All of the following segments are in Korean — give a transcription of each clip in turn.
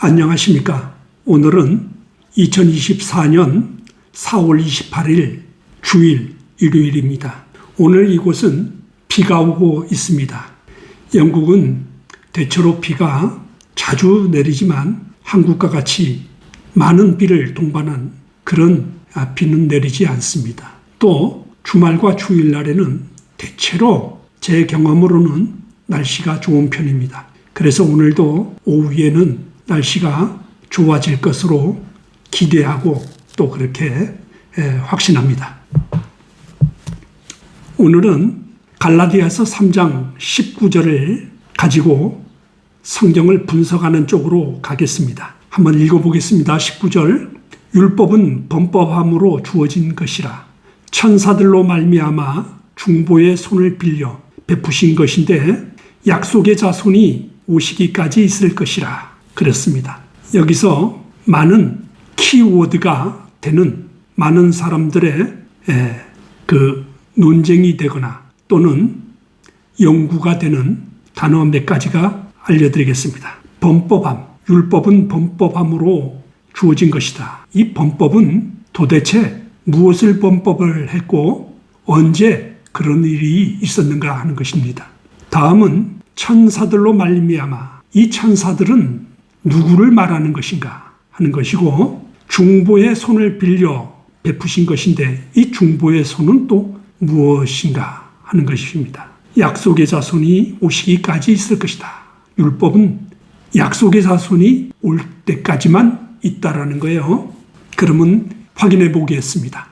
안녕하십니까. 오늘은 2024년 4월 28일 주일 일요일입니다. 오늘 이곳은 비가 오고 있습니다. 영국은 대체로 비가 자주 내리지만 한국과 같이 많은 비를 동반한 그런 비는 내리지 않습니다. 또 주말과 주일날에는 대체로 제 경험으로는 날씨가 좋은 편입니다. 그래서 오늘도 오후에는 날씨가 좋아질 것으로 기대하고 또 그렇게 확신합니다. 오늘은 갈라디아서 3장 19절을 가지고 성경을 분석하는 쪽으로 가겠습니다. 한번 읽어보겠습니다. 19절. 율법은 범법함으로 주어진 것이라 천사들로 말미암아 중보의 손을 빌려 베푸신 것인데 약속의 자손이 오시기까지 있을 것이라 그랬습니다. 여기서 많은 키워드가 되는 많은 사람들의 그 논쟁이 되거나 또는 연구가 되는 단어 몇 가지가 알려드리겠습니다. 범법함, 율법은 범법함으로 주어진 것이다. 이 범법은 도대체 무엇을 범법을 했고 언제 그런 일이 있었는가 하는 것입니다. 다음은 천사들로 말미암아, 이 천사들은 누구를 말하는 것인가 하는 것이고 중보의 손을 빌려 베푸신 것인데 이 중보의 손은 또 무엇인가 하는 것입니다. 약속의 자손이 오시기까지 있을 것이다. 율법은 약속의 자손이 올 때까지만 있다라는 거예요. 그러면 확인해 보겠습니다.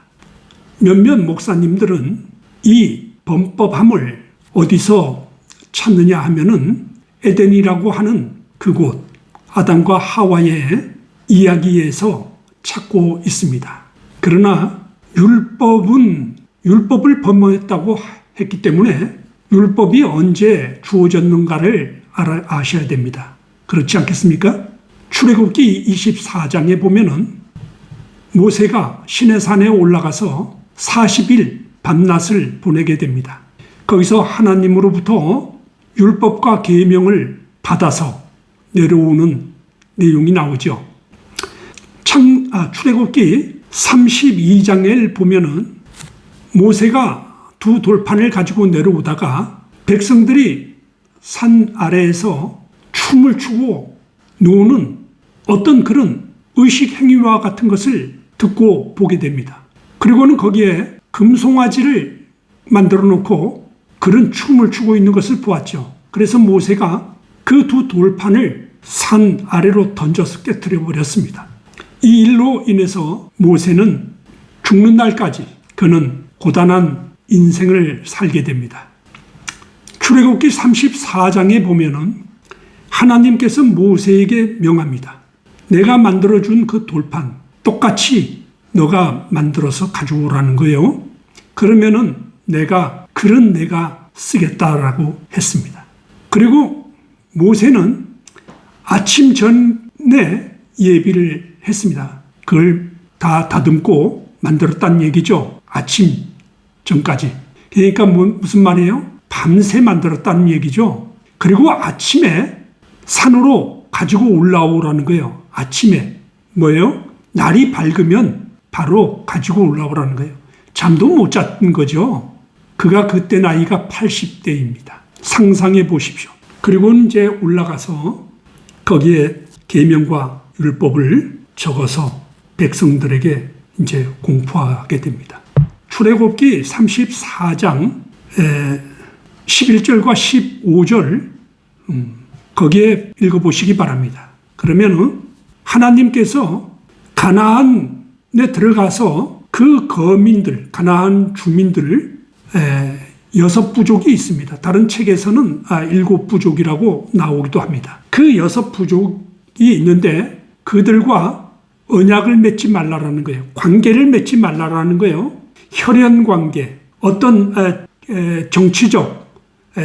몇몇 목사님들은 이 범법함을 어디서 찾느냐 하면은 에덴이라고 하는 그곳 아담과 하와의 이야기에서 찾고 있습니다. 그러나 율법을 범했다고 했기 때문에 율법이 언제 주어졌는가를 아셔야 됩니다. 그렇지 않겠습니까? 출애굽기 24장에 보면은 모세가 시내산에 올라가서 40일 밤낮을 보내게 됩니다. 거기서 하나님으로부터 율법과 계명을 받아서 내려오는 내용이 나오죠. 출애굽기 32장을 보면은 모세가 두 돌판을 가지고 내려오다가 백성들이 산 아래에서 춤을 추고 노는 어떤 그런 의식 행위와 같은 것을 듣고 보게 됩니다. 그리고는 거기에 금송아지를 만들어 놓고 그런 춤을 추고 있는 것을 보았죠. 그래서 모세가 그 두 돌판을 산 아래로 던져서 깨뜨려 버렸습니다. 이 일로 인해서 모세는 죽는 날까지 그는 고단한 인생을 살게 됩니다. 출애굽기 34장에 보면은 하나님께서 모세에게 명합니다. 내가 만들어준 그 돌판 똑같이 너가 만들어서 가져오라는 거예요. 그러면은 내가 쓰겠다라고 했습니다. 그리고 모세는 아침 전에 예비를 했습니다. 그걸 다 다듬고 만들었다는 얘기죠. 아침 전까지. 그러니까 무슨 말이에요? 밤새 만들었다는 얘기죠. 그리고 아침에 산으로 가지고 올라오라는 거예요. 아침에 뭐예요? 날이 밝으면 바로 가지고 올라오라는 거예요. 잠도 못 잤던 거죠. 그가 그때 나이가 80대입니다. 상상해 보십시오. 그리고 이제 올라가서 거기에 계명과 율법을 적어서 백성들에게 이제 공포하게 됩니다. 출애굽기 34장 11절과 15절 거기에 읽어보시기 바랍니다. 그러면은 하나님께서 가나안에 들어가서 그 거민들, 가나안 주민들 6부족이 있습니다. 다른 책에서는 7부족이라고 나오기도 합니다. 그 6부족이 있는데 그들과 언약을 맺지 말라라는 거예요. 관계를 맺지 말라라는 거예요. 혈연 관계, 어떤 정치적,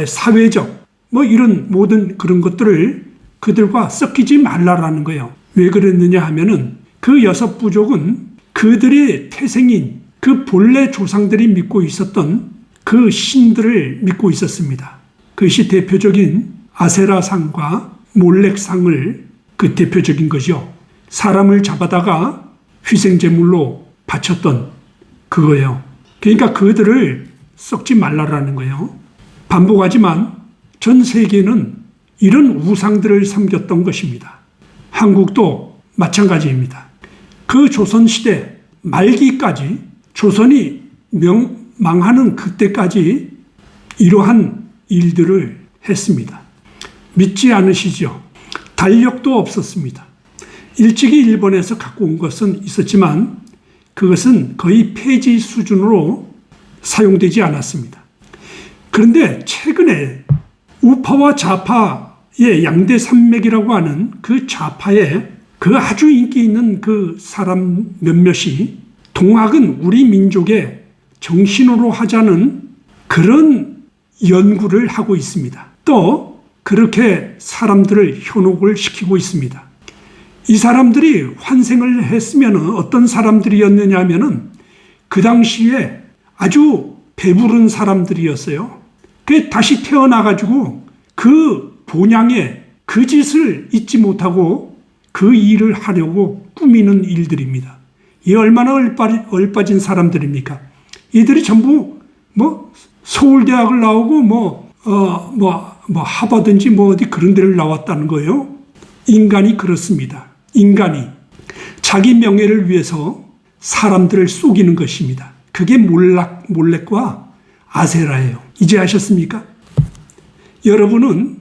사회적 이런 모든 그런 것들을 그들과 섞이지 말라라는 거예요. 왜 그랬느냐 하면은 그 6부족은 그들의 태생인 그 본래 조상들이 믿고 있었던 그 신들을 믿고 있었습니다. 그것이 대표적인 아세라상과 몰렉상을 그 대표적인 거죠. 사람을 잡아다가 희생제물로 바쳤던 그거예요. 그러니까 그들을 썩지 말라라는 거예요. 반복하지만 전 세계는 이런 우상들을 섬겼던 것입니다. 한국도 마찬가지입니다. 그 조선시대 말기까지 조선이 망하는 그때까지 이러한 일들을 했습니다. 믿지 않으시죠? 달력도 없었습니다. 일찍이 일본에서 갖고 온 것은 있었지만 그것은 거의 폐지 수준으로 사용되지 않았습니다. 그런데 최근에 우파와 좌파의 양대 산맥이라고 하는 그 좌파의 그 아주 인기 있는 그 사람 몇몇이 동학은 우리 민족의 정신으로 하자는 그런 연구를 하고 있습니다. 또 그렇게 사람들을 현혹을 시키고 있습니다. 이 사람들이 환생을 했으면 어떤 사람들이었느냐 하면은 그 당시에 아주 배부른 사람들이었어요. 그 다시 태어나가지고 그 본향에 그 짓을 잊지 못하고 그 일을 하려고 꾸미는 일들입니다. 이 얼마나 얼빠진 사람들입니까? 이들이 전부 서울대학을 나오고 하버든지 어디 그런 데를 나왔다는 거예요. 인간이 그렇습니다. 인간이 자기 명예를 위해서 사람들을 속이는 것입니다. 그게 몰렉과 아세라예요. 이제 아셨습니까? 여러분은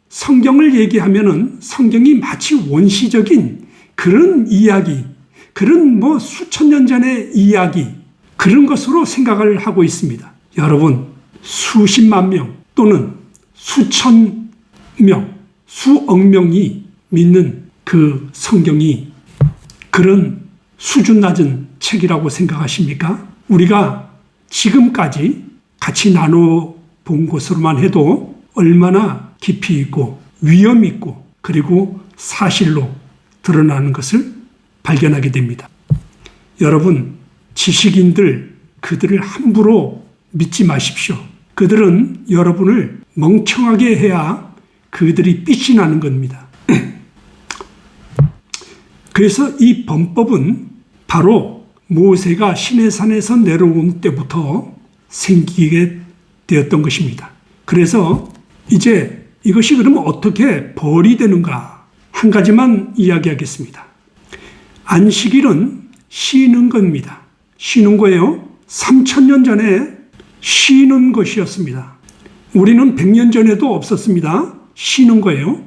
성경을 얘기하면은 성경이 마치 원시적인 그런 이야기, 그런 수천 년 전의 이야기, 그런 것으로 생각을 하고 있습니다. 여러분, 수십만 명 또는 수천 명, 수억 명이 믿는 그 성경이 그런 수준 낮은 책이라고 생각하십니까? 우리가 지금까지 같이 나눠본 것으로만 해도 얼마나 깊이 있고 위험 있고 그리고 사실로 드러나는 것을 발견하게 됩니다. 여러분, 지식인들 그들을 함부로 믿지 마십시오. 그들은 여러분을 멍청하게 해야 그들이 빛이 나는 겁니다. 그래서 이 범법은 바로 모세가 시내산에서 내려온 때부터 생기게 되었던 것입니다. 그래서 이제 이것이 그러면 어떻게 벌이 되는가 한 가지만 이야기하겠습니다. 안식일은 쉬는 겁니다. 쉬는 거예요. 3000년 전에 쉬는 것이었습니다. 우리는 100년 전에도 없었습니다. 쉬는 거예요.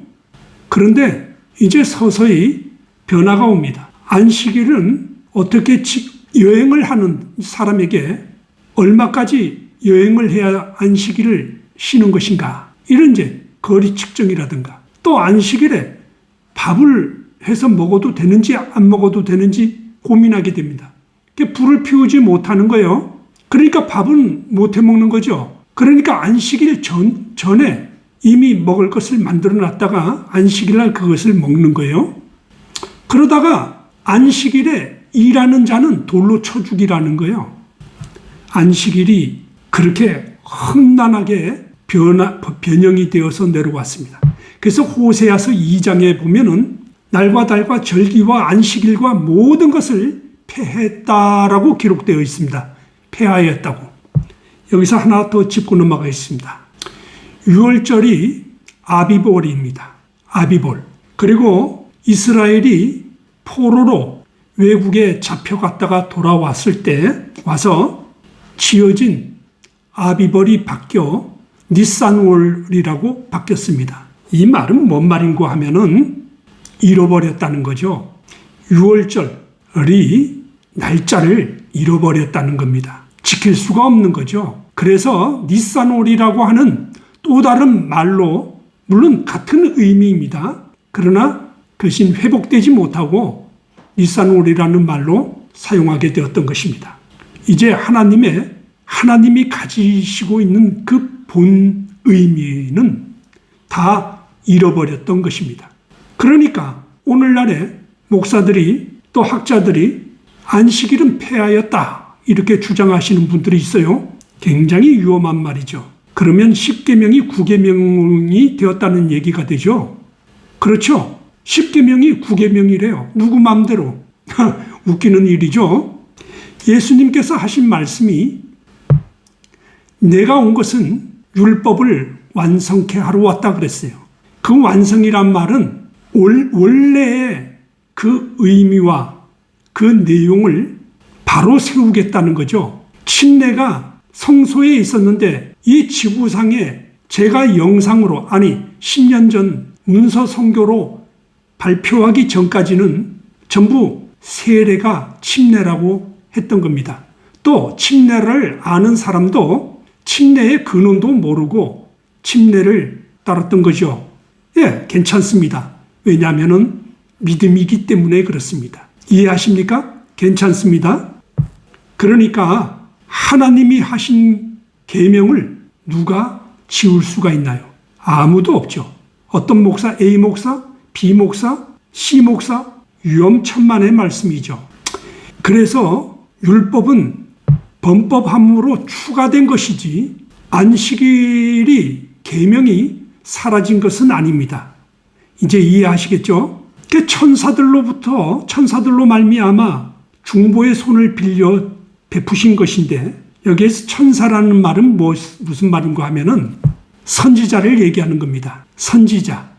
그런데 이제 서서히 변화가 옵니다. 안식일은 어떻게 여행을 하는 사람에게 얼마까지 여행을 해야 안식일을 쉬는 것인가? 이런 이제 거리 측정이라든가 또 안식일에 밥을 해서 먹어도 되는지 안 먹어도 되는지 고민하게 됩니다. 불을 피우지 못하는 거예요. 그러니까 밥은 못 해 먹는 거죠. 그러니까 안식일 전에 이미 먹을 것을 만들어 놨다가 안식일 날 그것을 먹는 거예요. 그러다가 안식일에 일하는 자는 돌로 쳐 죽이라는 거예요. 안식일이 그렇게 험난하게 변형이 되어서 내려왔습니다. 그래서 호세아서 2장에 보면은 날과 달과 절기와 안식일과 모든 것을 폐했다라고 기록되어 있습니다. 폐하였다고. 여기서 하나 더 짚고 넘어가겠습니다. 6월절이 아비볼입니다. 아비볼. 그리고 이스라엘이 포로로 외국에 잡혀갔다가 돌아왔을 때 와서 지어진 아비볼이 바뀌어 니산월이라고 바뀌었습니다. 이 말은 뭔 말인고 하면은 잃어버렸다는 거죠. 6월절이 날짜를 잃어버렸다는 겁니다. 지킬 수가 없는 거죠. 그래서 니산월이라고 하는 또 다른 말로 물론 같은 의미입니다. 그러나 그것이 회복되지 못하고 니산월이라는 말로 사용하게 되었던 것입니다. 이제 하나님이 가지시고 있는 그 본 의미는 다 잃어버렸던 것입니다. 그러니까 오늘날에 목사들이 또 학자들이 안식일은 폐하였다 이렇게 주장하시는 분들이 있어요. 굉장히 위험한 말이죠. 그러면 10계명이 9계명이 되었다는 얘기가 되죠. 그렇죠. 10계명이 9계명이래요. 누구 마음대로. 웃기는 일이죠. 예수님께서 하신 말씀이 내가 온 것은 율법을 완성케 하러 왔다 그랬어요. 그 완성이란 말은 원래의 그 의미와 그 내용을 바로 세우겠다는 거죠. 침례가 성소에 있었는데 이 지구상에 제가 영상으로 10년 전 문서 선교로 발표하기 전까지는 전부 세례가 침례라고 했던 겁니다. 또 침례를 아는 사람도 침례의 근원도 모르고 침례를 따랐던 거죠. 예, 괜찮습니다. 왜냐하면 믿음이기 때문에 그렇습니다. 이해하십니까? 괜찮습니다. 그러니까 하나님이 하신 계명을 누가 지울 수가 있나요? 아무도 없죠. 어떤 목사, A 목사, B 목사, C 목사, 위험천만의 말씀이죠. 그래서 율법은 범법함으로 추가된 것이지 안식일이 계명이 사라진 것은 아닙니다. 이제 이해하시겠죠? 천사들로 말미암아 중보의 손을 빌려 베푸신 것인데 여기에서 천사라는 말은 무슨 말인가 하면은 선지자를 얘기하는 겁니다. 선지자,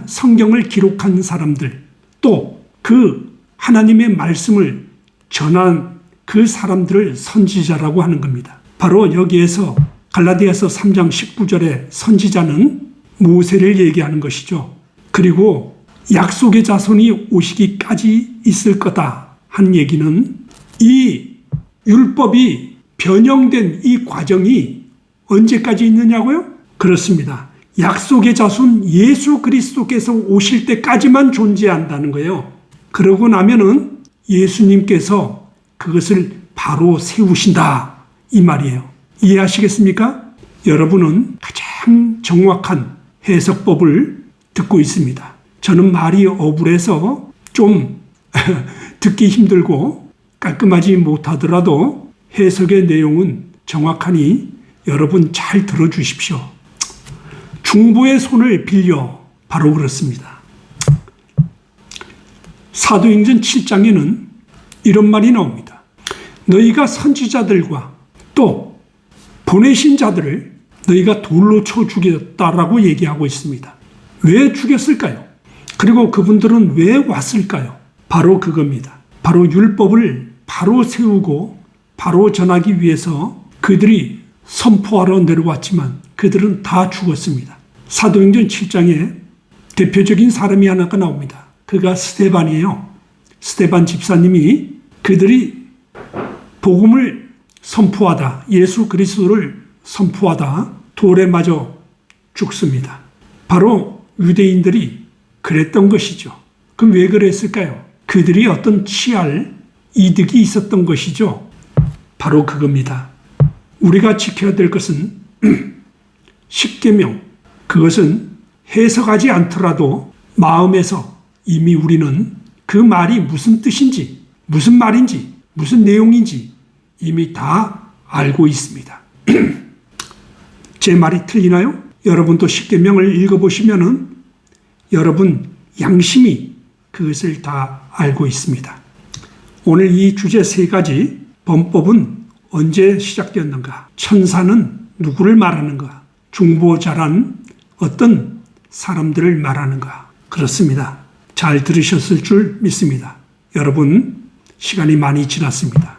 성경을 기록한 사람들, 또 그 하나님의 말씀을 전한 그 사람들을 선지자라고 하는 겁니다. 바로 여기에서 갈라디아서 3장 19절에 선지자는 모세를 얘기하는 것이죠. 그리고 약속의 자손이 오시기까지 있을 거다 한 얘기는 이 율법이 변형된 이 과정이 언제까지 있느냐고요? 그렇습니다. 약속의 자손 예수 그리스도께서 오실 때까지만 존재한다는 거예요. 그러고 나면은 예수님께서 그것을 바로 세우신다 이 말이에요. 이해하시겠습니까? 여러분은 가장 정확한 해석법을 듣고 있습니다. 저는 말이 어불해서 좀 듣기 힘들고 깔끔하지 못하더라도 해석의 내용은 정확하니 여러분 잘 들어주십시오. 중보의 손을 빌려 바로 그렇습니다. 사도행전 7장에는 이런 말이 나옵니다. 너희가 선지자들과 또 보내신 자들을 너희가 돌로 쳐 죽였다라고 얘기하고 있습니다. 왜 죽였을까요? 그리고 그분들은 왜 왔을까요? 바로 그겁니다. 바로 율법을 바로 세우고 바로 전하기 위해서 그들이 선포하러 내려왔지만 그들은 다 죽었습니다. 사도행전 7장에 대표적인 사람이 하나가 나옵니다. 그가 스데반이에요. 스데반 집사님이 그들이 복음을 선포하다, 예수 그리스도를 선포하다 돌에 맞아 죽습니다. 바로 유대인들이 그랬던 것이죠. 그럼 왜 그랬을까요? 그들이 어떤 취할 이득이 있었던 것이죠. 바로 그겁니다. 우리가 지켜야 될 것은 10계명, 그것은 해석하지 않더라도 마음에서 이미 우리는 그 말이 무슨 뜻인지, 무슨 말인지, 무슨 내용인지 이미 다 알고 있습니다. 제 말이 틀리나요? 여러분도 10계명을 읽어보시면은 여러분 양심이 그것을 다 알고 있습니다. 오늘 이 주제 3가지, 범법은 언제 시작되었는가? 천사는 누구를 말하는가? 중보자란 어떤 사람들을 말하는가? 그렇습니다. 잘 들으셨을 줄 믿습니다. 여러분, 시간이 많이 지났습니다.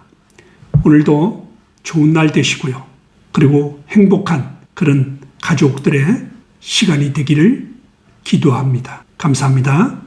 오늘도 좋은 날 되시고요. 그리고 행복한 그런 가족들의 시간이 되기를 기도합니다. 감사합니다.